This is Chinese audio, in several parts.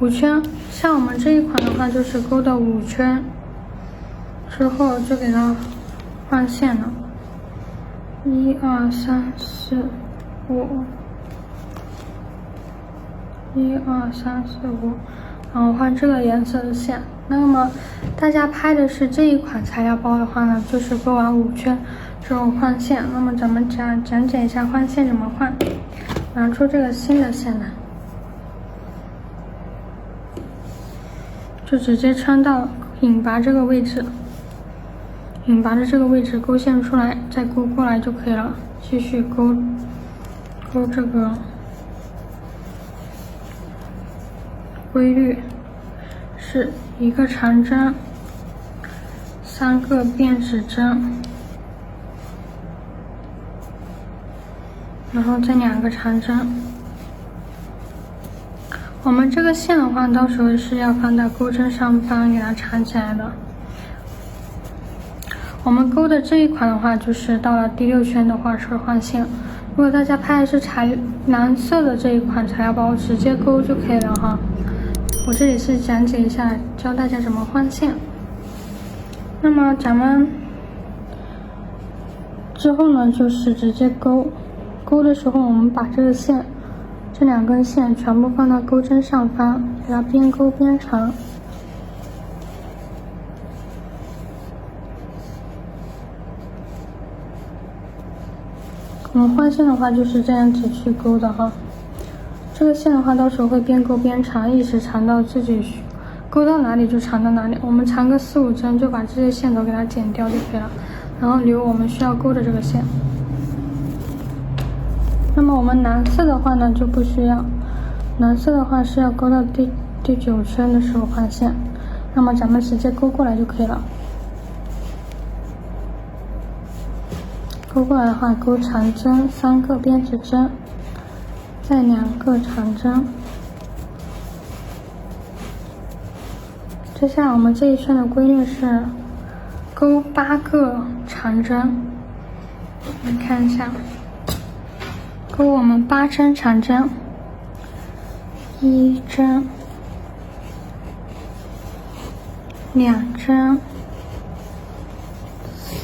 5圈。像我们这一款的话，就是勾的5圈之后就给它换线了，1、2、3、4、5，1、2、3、4、5，然后换这个颜色的线。那么大家拍的是这一款材料包的话呢，就是勾完5圈之后换线。那么咱们讲解一下换线怎么换。拿出这个新的线来，就直接穿到引拔这个位置，引拔的这个位置勾线出来，再勾过来就可以了。继续勾这个规律是1个长针，3个变指针，然后再2个长针。我们这个线的话，到时候是要放到钩针上方给它缠起来的。我们勾的这一款的话，就是到了第6圈的话是换线。如果大家拍的是蓝色的这一款材料包，直接勾就可以了哈。我这里是讲解一下，教大家怎么换线。那么咱们之后呢，就是直接勾的时候，我们把这个线，这2根线全部放到钩针上方，给它边勾边长。我们换线的话就是这样子去勾的哈。这个线的话，到时候会边勾边长，一直长到自己勾到哪里就长到哪里。我们长个4、5针，就把这些线都给它剪掉就可以了，然后留我们需要勾的这个线。那么我们蓝色的话呢就不需要，蓝色的话是要勾到第9圈的时候换线，那么咱们直接勾过来就可以了。勾过来的话，勾长针3个编指针，再2个长针。接下来我们这一圈的规律是勾8个长针，来看一下。勾我们8针长针，1针、2针、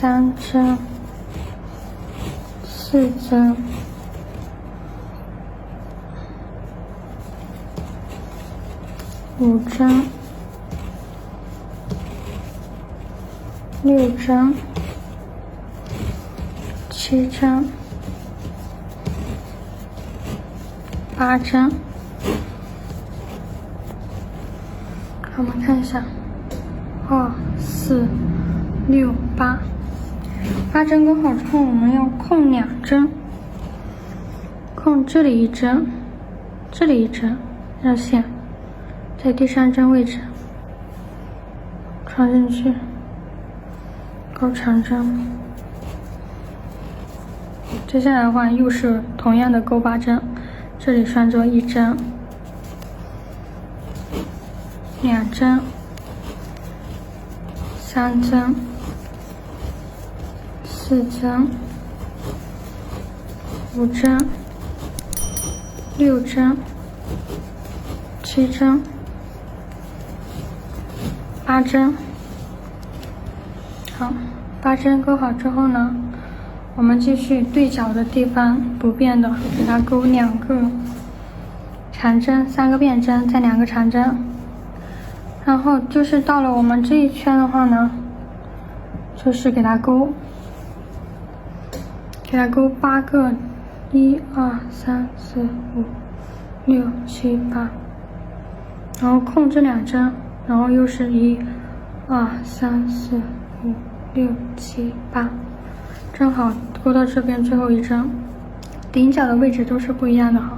3针、4针、5针、6针、7针、8针。我们看一下，2、4、6、8针勾好之后，我们要空2针，空这里1针，这里1针，绕线，在第3针位置穿进去，勾长针。接下来的话又是同样的勾8针，这里算作1针、2针、3针、4针、5针、6针、7针、8针。好，8针勾好之后呢，我们继续对角的地方不变的给它勾2个长针，3个变针，再2个长针。然后就是到了我们这一圈的话呢，就是给它勾8个，1、2、3、4、5、6、7、8，然后空这2针，然后又是1、2、3、4、5、6、7、8，正好勾到这边最后1针，顶角的位置都是不一样的哈。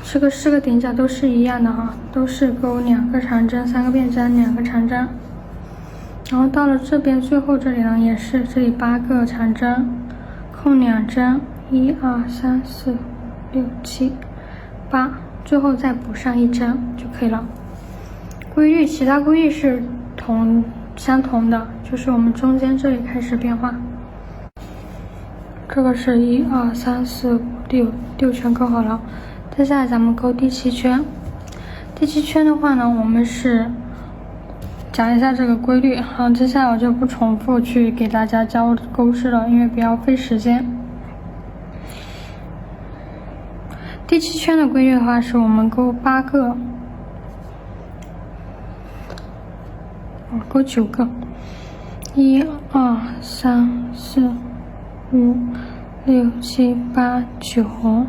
这个4个顶角都是一样的哈，都是勾2个长针，3个变针，2个长针。然后到了这边最后这里呢，也是这里8个长针，空2针，1、2、3、4、5、6、7、8，最后再补上1针就可以了。规律，其他规律是相同的，就是我们中间这里开始变化。这个是1、2、3、4、5、6圈勾好了。接下来咱们勾第7圈，第7圈的话呢，我们是讲一下这个规律。好，接下来我就不重复去给大家教钩式了，因为比较费时间。第7圈的规律的话，是我们钩8个，钩9个，1、2、3、4、5、6、7、8、9，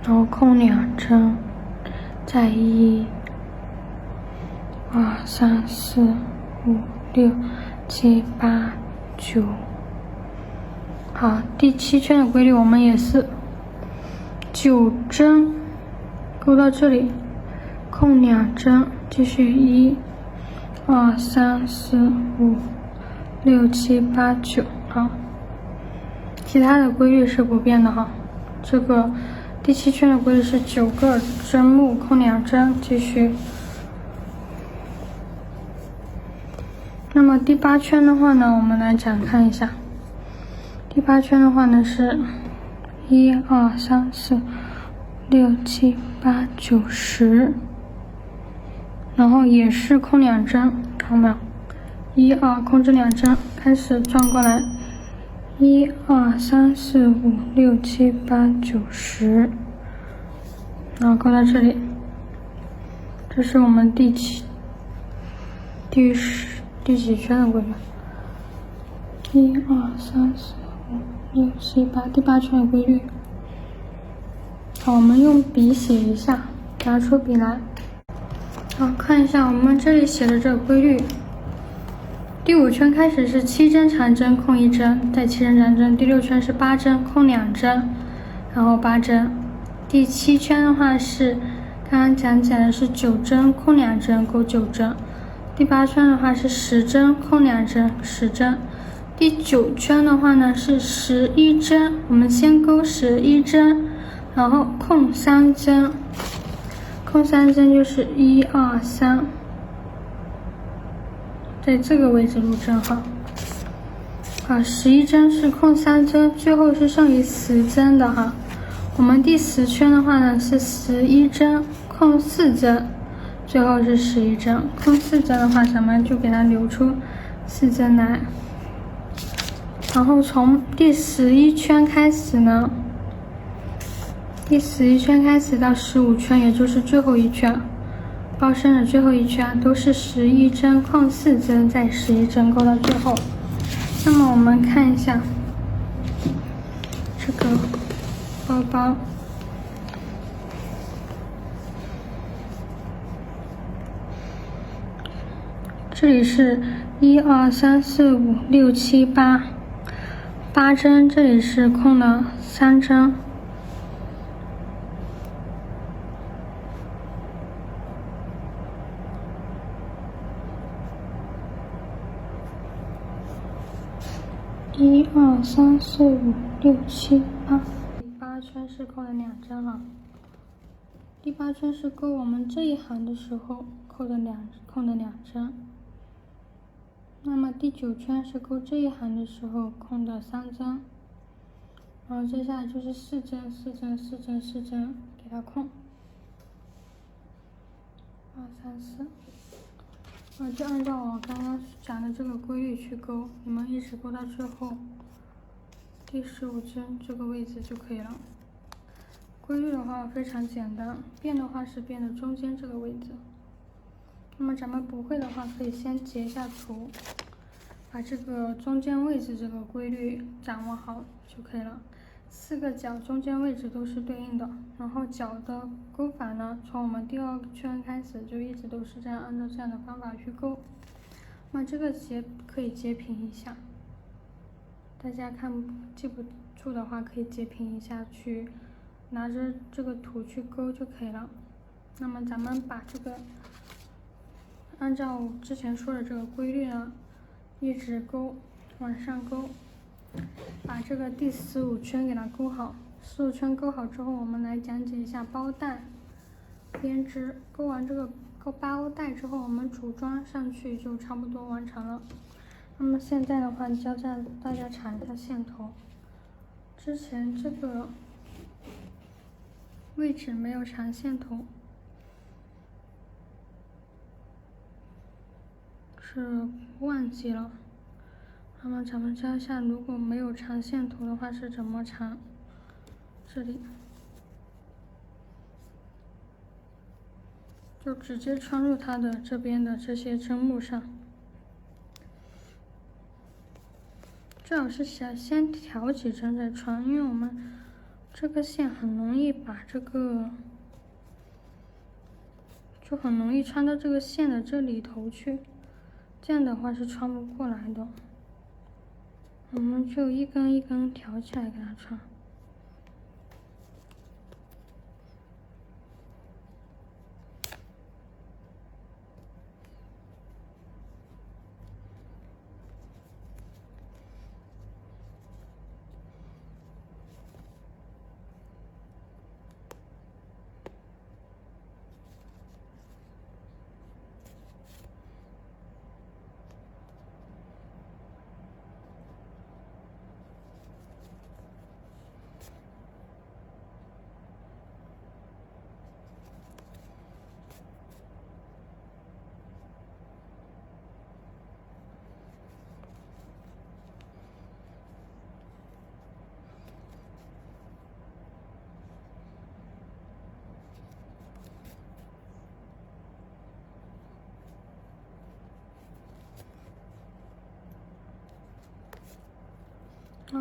然后空2针，再1、2、3、4、5、6、7、8、9。好，第7圈的规律我们也是9针钩到这里，空2针，继续1、2、3、4、5、6、7、8、9。好，其他的规律是不变的哈。这个第7圈的规律是9个针目，空2针，继续。那么第8圈的话呢，我们来展开一下。第8圈的话呢是1、2、3、4、6、7、8、9、10，然后也是空2针，看到没有？1、2，空这2针，开始转过来，1、2、3、4、5、6、7、8、9、10，然后钩到这里。这是我们第几圈的规律？1、2、3、4、5、6、7、8，第8圈的规律。好，我们用笔写一下，拿出笔来。好，看一下我们这里写的这个规律。第5圈开始是7针长针，空1针，再7针长针。第6圈是8针，空2针，然后8针。第7圈的话是刚刚讲解的是9针，空2针，钩9针。第8圈的话是10针，空2针，10针。第9圈的话呢是11针，我们先钩11针，然后空3针，空3针就是1、2、3，在这个位置入针哈。好，11针是空3针，最后是剩余10针的哈。我们第10圈的话呢是11针，空4针，最后是11针，空4针的话，咱们就给它留出4针来。然后从第11圈开始呢，第11圈开始到15圈，也就是最后一圈，包身的最后一圈都是11针，空4针，再11针钩到最后。那么我们看一下这个包包。这里是1、2、3、4、5、6、7、8， 8针，这里是空的3针。1、2、3、4、5、6、7、8，第8圈是扣了2针了。第8圈是钩我们这一行的时候空的2针。那么第9圈是钩这一行的时候空的3针，然后接下来就是4针、4针、4针、4针，给它空。2、3、4，就按照我刚刚讲的这个规律去钩，你们一直钩到最后第15针这个位置就可以了。规律的话非常简单，变的话是变的中间这个位置。那么咱们不会的话，可以先截一下图，把这个中间位置这个规律掌握好就可以了。4个角中间位置都是对应的，然后角的钩法呢，从我们第2圈开始就一直都是这样，按照这样的方法去钩。那么这个可以截屏一下，大家记不住的话可以截屏一下，去拿着这个图去钩就可以了。那么咱们把这个按照我之前说的这个规律呢，一直钩往上钩，把这个第15圈给它钩好。15圈钩好之后，我们来讲解一下包带编织。钩完这个包带之后，我们组装上去就差不多完成了。那么现在的话，教大家缠一下线头。之前这个位置没有缠线头，是忘记了。那么咱们教一下，如果没有长线图的话是怎么长？这里就直接穿入它的这边的这些针目上，最好是先调几针再穿，因为我们这个线很容易把这个，就很容易穿到这个线的这里头去，这样的话是穿不过来的。我们就一根一根挑起来给它穿。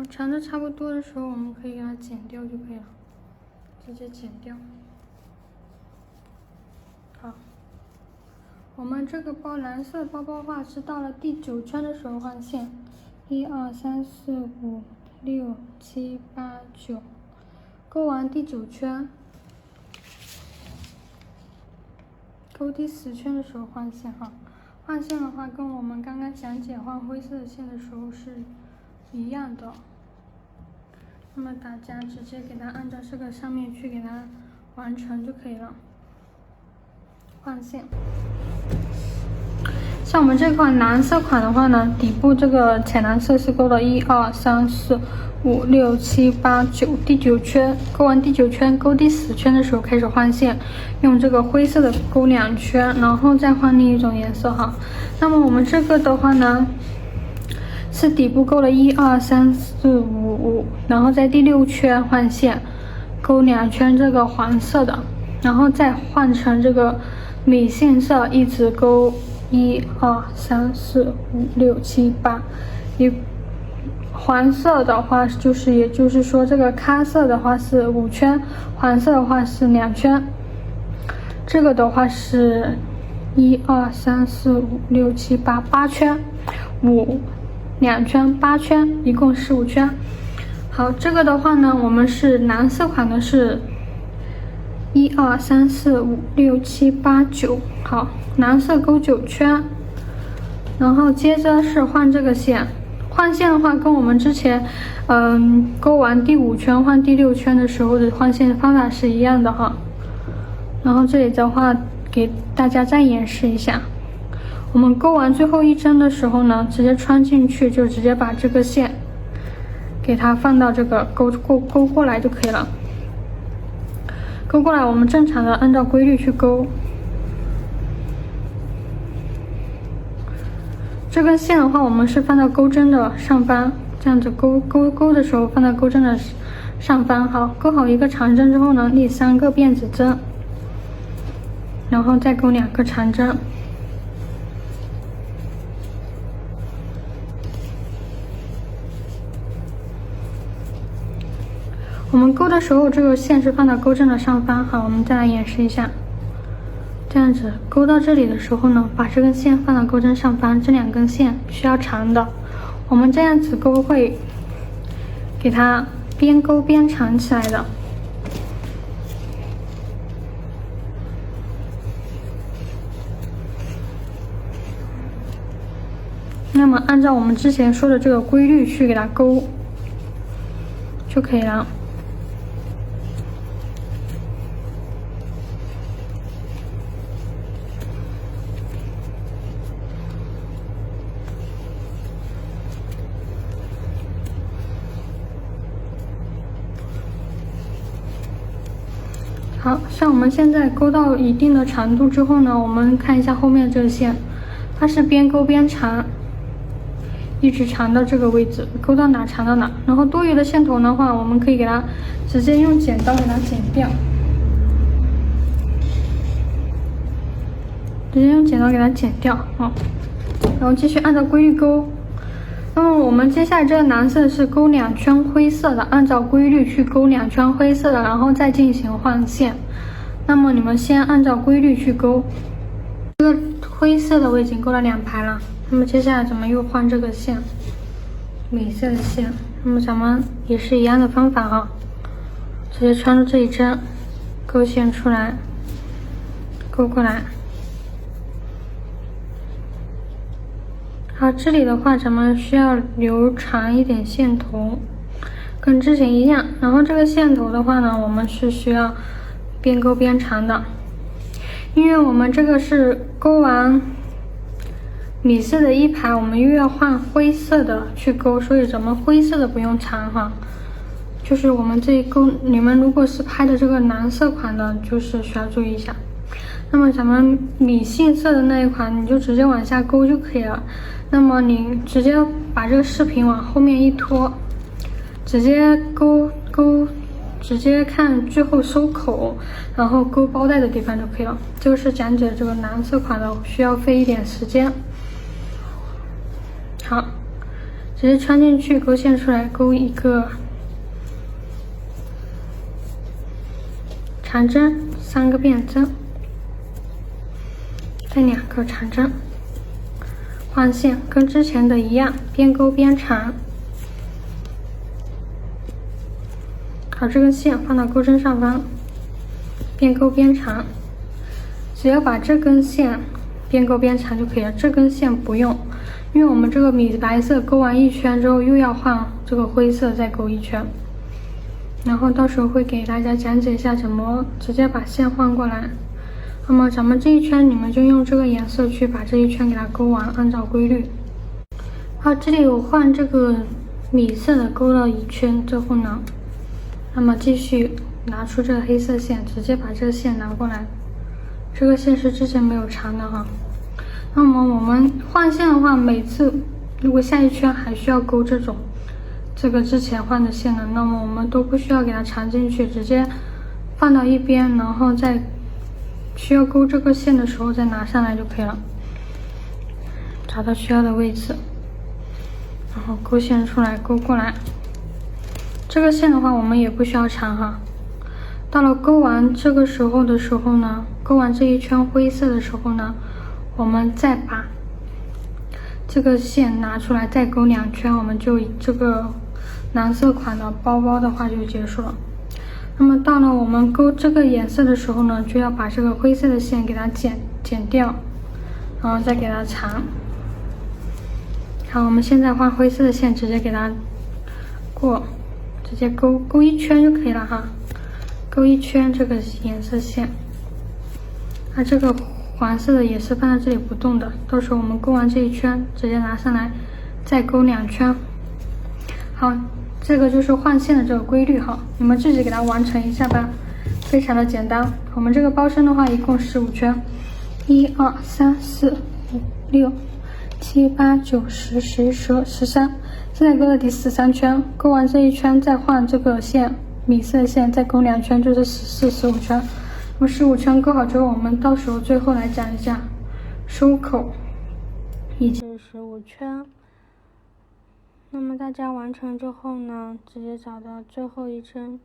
缠的差不多的时候，我们可以给它剪掉就可以了，直接剪掉。好，我们这个包蓝色包包的话是到了第9圈的时候换线，1、2、3、4、5、6、7、8、9，勾完第9圈，勾第10圈的时候换线哈。换线的话跟我们刚刚讲解换灰色的线的时候是一样的。那么大家直接给它按照这个上面去给它完成就可以了。换线。像我们这款蓝色款的话呢，底部这个浅蓝色是勾了1、2、3、4、5、6、7、8、9，第9圈，勾完第9圈，勾第10圈的时候开始换线，用这个灰色的勾2圈，然后再换另一种颜色哈。那么我们这个的话呢，是底部勾了1、2、3、4、5、5，然后在第6圈换线，勾2圈这个黄色的，然后再换成这个米线色，一直勾1、2、3、4、5、6、7、8。黄色的话也就是说这个咖色的话是5圈，黄色的话是2圈。这个的话是1、2、3、4、5、6、7、8， 8圈，5、2圈，8圈，一共15圈。好，这个的话呢，我们是蓝色款的是1、2、3、4、5、6、7、8、9，好，蓝色勾9圈，然后接着是换这个线。换线的话跟我们之前勾完第5圈换第6圈的时候的换线方法是一样的哈。然后这里的话给大家再演示一下，我们勾完最后一针的时候呢，直接穿进去，就直接把这个线给它放到这个勾过来就可以了。勾过来我们正常的按照规律去勾。这根线的话，我们是放到钩针的上方，这样子勾的时候放到钩针的上方。好，勾好一个长针之后呢，立3个辫子针，然后再勾2个长针。我们勾的时候，这个线是放到钩针的上方。好，我们再来演示一下。这样子勾到这里的时候呢，把这根线放到钩针上方，这2根线需要长的，我们这样子勾会给它边勾边长起来的。那么按照我们之前说的这个规律去给它勾就可以了。好，像我们现在勾到一定的长度之后呢，我们看一下后面这个线，它是边勾边缠，一直缠到这个位置，勾到哪缠到哪。然后多余的线头的话，我们可以给它直接用剪刀给它剪掉，直接用剪刀给它剪掉啊。然后继续按照规律勾。那么我们接下来这个蓝色是勾2圈灰色的，按照规律去勾2圈灰色的，然后再进行换线。那么你们先按照规律去勾，这个灰色的我已经勾了2排了。那么接下来咱们又换这个线，米色的线。那么咱们也是一样的方法啊，直接穿着这一针，勾线出来，勾过来。好，这里的话咱们需要留长一点线头，跟之前一样。然后这个线头的话呢，我们是需要边勾边缠的，因为我们这个是勾完米色的一排，我们又要换灰色的去勾，所以咱们灰色的不用缠哈。就是我们这一勾，你们如果是拍的这个蓝色款的，就是需要注意一下。那么咱们米杏色的那一款，你就直接往下勾就可以了。那么你直接把这个视频往后面一拖，直接勾，直接看最后收口，然后勾包带的地方就可以了。这个是讲解这个蓝色款的，需要费一点时间。好，直接穿进去，勾线出来，勾一个长针，3个变针，再2个长针，换线，跟之前的一样，边勾边缠。好，这根线放到钩针上方，边勾边缠，只要把这根线边勾边缠就可以了。这根线不用，因为我们这个米白色勾完1圈之后，又要换这个灰色再勾1圈。然后到时候会给大家讲解一下怎么直接把线换过来。那么咱们这一圈，你们就用这个颜色去把这一圈给它勾完，按照规律。好，这里我换这个米色的勾了1圈之后呢，那么继续拿出这个黑色线，直接把这个线拿过来。这个线是之前没有缠的哈。那么我们换线的话，每次如果下一圈还需要勾这个之前换的线的，那么我们都不需要给它缠进去，直接放到一边，然后再需要勾这个线的时候再拿上来就可以了。找到需要的位置，然后勾线出来，勾过来。这个线的话我们也不需要缠哈。到了勾完这个时候呢，勾完这一圈灰色的时候呢，我们再把这个线拿出来，再勾2圈，我们就这个蓝色款的包包的话就结束了。那么到了我们勾这个颜色的时候呢，就要把这个灰色的线给它剪掉，然后再给它缠。好，我们现在换灰色的线，直接给它直接勾1圈就可以了哈，勾1圈这个颜色线。这个黄色的也是放在这里不动的，到时候我们勾完这一圈，直接拿上来，再勾2圈。好，这个就是换线的这个规律哈，你们自己给它完成一下吧，非常的简单。我们这个包身的话，一共15圈，1、2、3、4、5、6、7、8、9、10、11、12、13。现在勾的第13圈，勾完这一圈再换这个线，米色线，再勾2圈，就是14、15圈。那么15圈勾好之后，我们到时候最后来讲一下收口以及15圈。那么大家完成之后呢，直接找到最后一针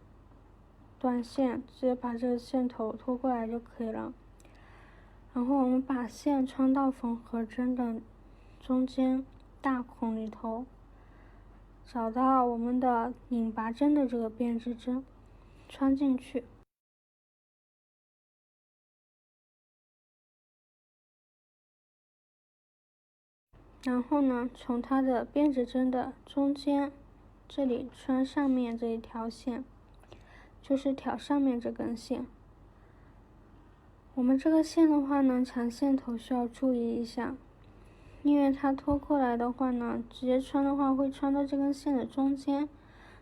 断线，直接把这个线头拖过来就可以了。然后我们把线穿到缝合针的中间大孔里头，找到我们的引拔针的这个编织针，穿进去。然后呢，从它的编织针的中间这里穿上面这一条线，就是挑上面这根线。我们这个线的话呢，缠线头需要注意一下，因为它拖过来的话呢，直接穿的话会穿到这根线的中间。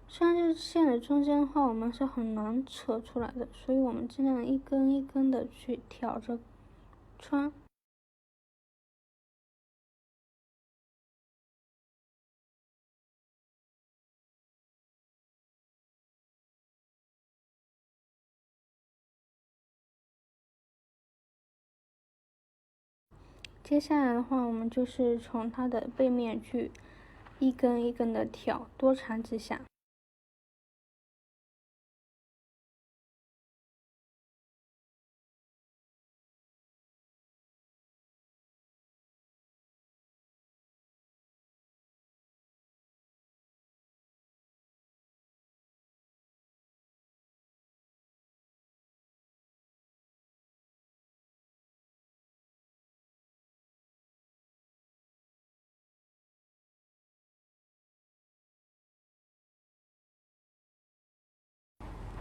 穿这线的中间的话，我们是很难扯出来的，所以我们尽量一根一根的去挑着穿。接下来的话，我们就是从它的背面去一根一根的挑，多缠几下。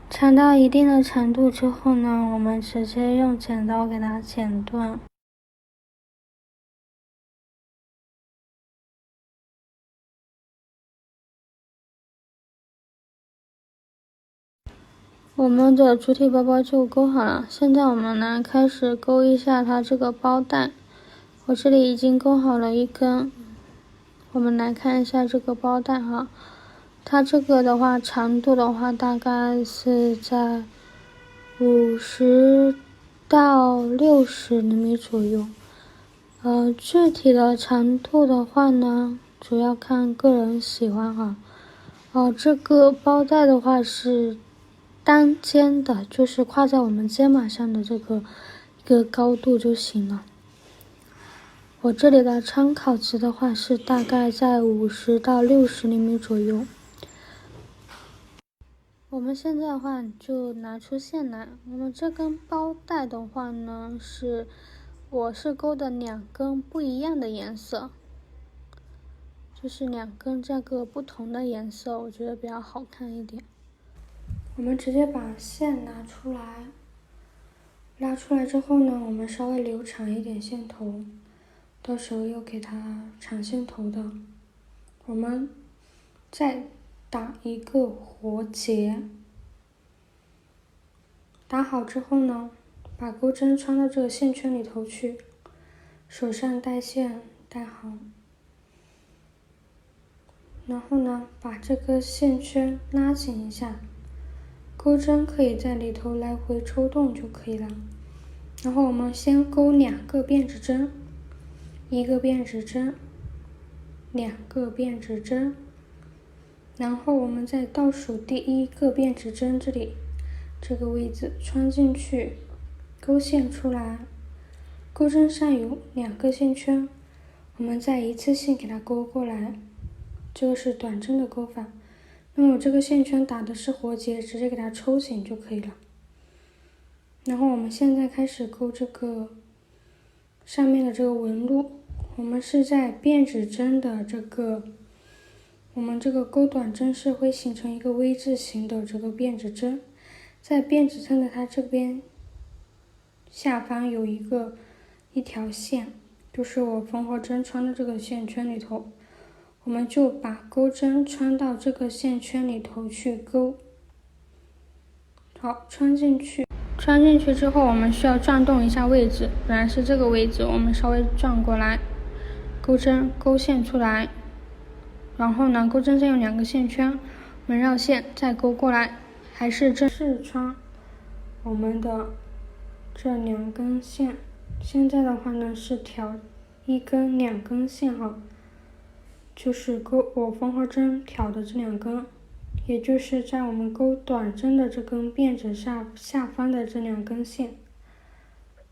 缠到一定的程度之后呢，我们直接用剪刀给它剪断。我们的主体包包就勾好了，现在我们来开始勾一下它这个包带。我这里已经勾好了一根，我们来看一下这个包带哈，它这个的话长度的话大概是在50到60厘米左右。具体的长度的话呢，主要看个人喜欢哈。这个包带的话是单肩的，就是挎在我们肩膀上的这个一个高度就行了。我这里的参考值的话是大概在50到60厘米左右。我们现在的话就拿出线来，我们这根包带的话呢我是勾的2根不一样的颜色，就是2根这个不同的颜色，我觉得比较好看一点。我们直接把线拿出来，拉出来之后呢，我们稍微留长一点线头，到时候又给它长线头的。我们再打一个活结，打好之后呢，把钩针穿到这个线圈里头去，手上带线带好，然后呢，把这个线圈拉紧一下，钩针可以在里头来回抽动就可以了。然后我们先钩2个变指针，1个变指针，2个变指针，然后我们在倒数第1个变指针这个位置穿进去，勾线出来，钩针上有2个线圈，我们再一次性给它勾过来，这个是短针的勾法。那么我这个线圈打的是活结，直接给它抽紧就可以了。然后我们现在开始勾这个上面的这个纹路，我们是在变指针的我们这个钩短针是会形成一个 V 字形的这个变指针，在变指针的它这边下方有一条线，就是我缝合针穿的这个线圈里头，我们就把钩针穿到这个线圈里头去勾。好，穿进去之后，我们需要转动一下位置，本来是这个位置，我们稍微转过来，钩针勾线出来，然后呢，钩针上有2个线圈，我们绕线再勾过来，还是正式穿我们的这2根线。现在的话呢是挑1根2根线哈，就是勾我缝合针挑的这2根。也就是在我们钩短针的这根变指下方的这2根线，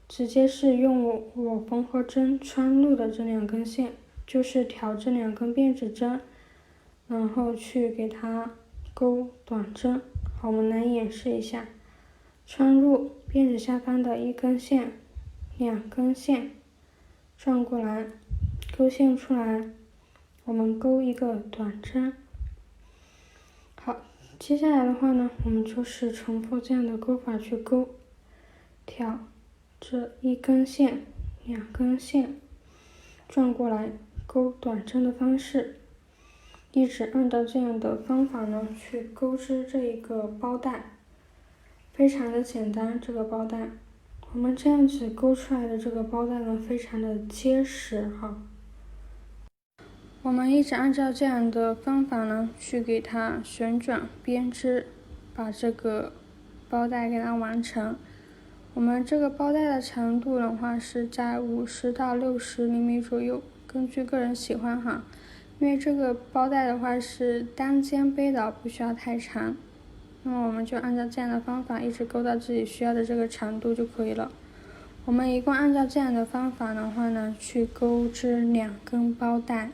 直接是用我缝合针穿入的这2根线，就是挑这2根变指针，然后去给它钩短针。好，我们来演示一下，穿入变指下方的1根线、2根线，转过来，勾线出来，我们钩一个短针。好，接下来的话呢，我们就是重复这样的钩法去钩，挑这1根线、2根线，转过来钩短针的方式，一直按照这样的方法呢去钩织这一个包带，非常的简单。这个包带，我们这样子钩出来的这个包带呢，非常的结实哈。我们一直按照这样的方法呢，去给它旋转编织，把这个包带给它完成。我们这个包带的长度的话是在50到60厘米左右，根据个人喜欢哈。因为这个包带的话是单肩背的，不需要太长。那么我们就按照这样的方法一直勾到自己需要的这个长度就可以了。我们一共按照这样的方法的话呢，去勾织2根包带。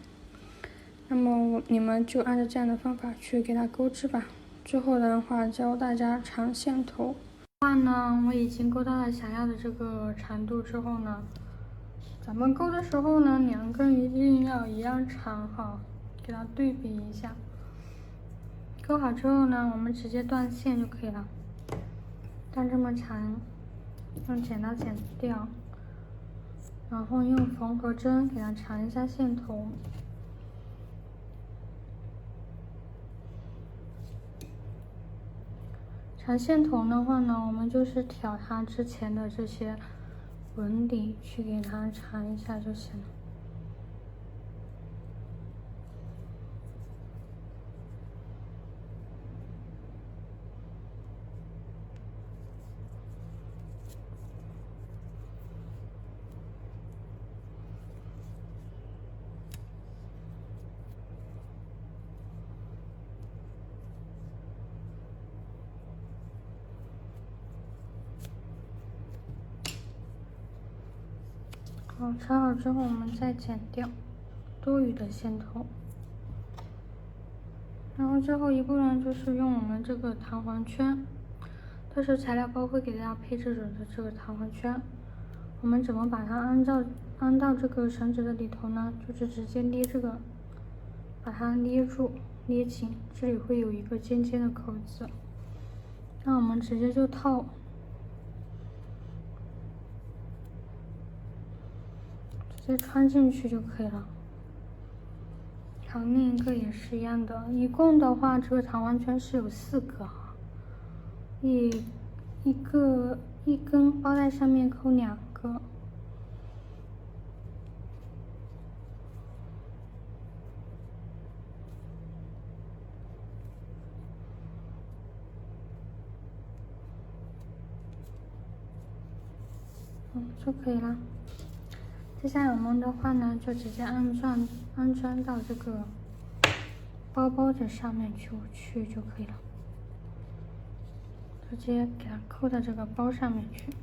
那么你们就按照这样的方法去给它勾织吧。最后的话教大家长线头。话呢，我已经勾到了想要的这个长度之后呢，咱们勾的时候呢，2根一定要一样长哈，给它对比一下。勾好之后呢，我们直接断线就可以了，断这么长，用剪刀剪掉，然后用缝合针给它缠一下线头。缠线头的话呢，我们就是挑它之前的这些纹理去给它缠一下就行了。好，缠好之后我们再剪掉多余的线头。然后最后一步呢，就是用我们这个弹簧圈，到时候材料包会给大家配置的这个弹簧圈。我们怎么把它安到这个绳子的里头呢？就是直接捏这个，把它捏住，捏紧，这里会有一个尖尖的口子。那我们直接就套。直接穿进去就可以了。好，另一个也是一样的，一共的话，这个弹簧圈是有4个哈，一根包带上面扣2个。就可以了。接下来我们的话呢，就直接安装到这个包包的上面去就可以了，直接给它扣到这个包上面去。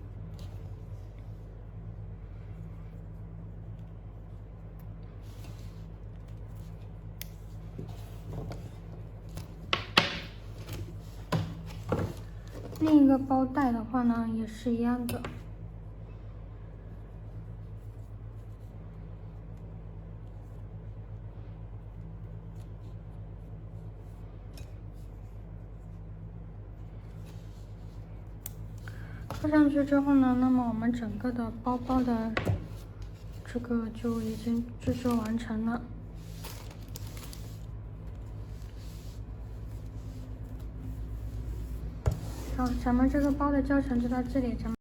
另一个包带的话呢，也是一样的。扣上去之后呢，那么我们整个的包包的这个就已经制作完成了。好，咱们这个包的教程就到这里，咱们。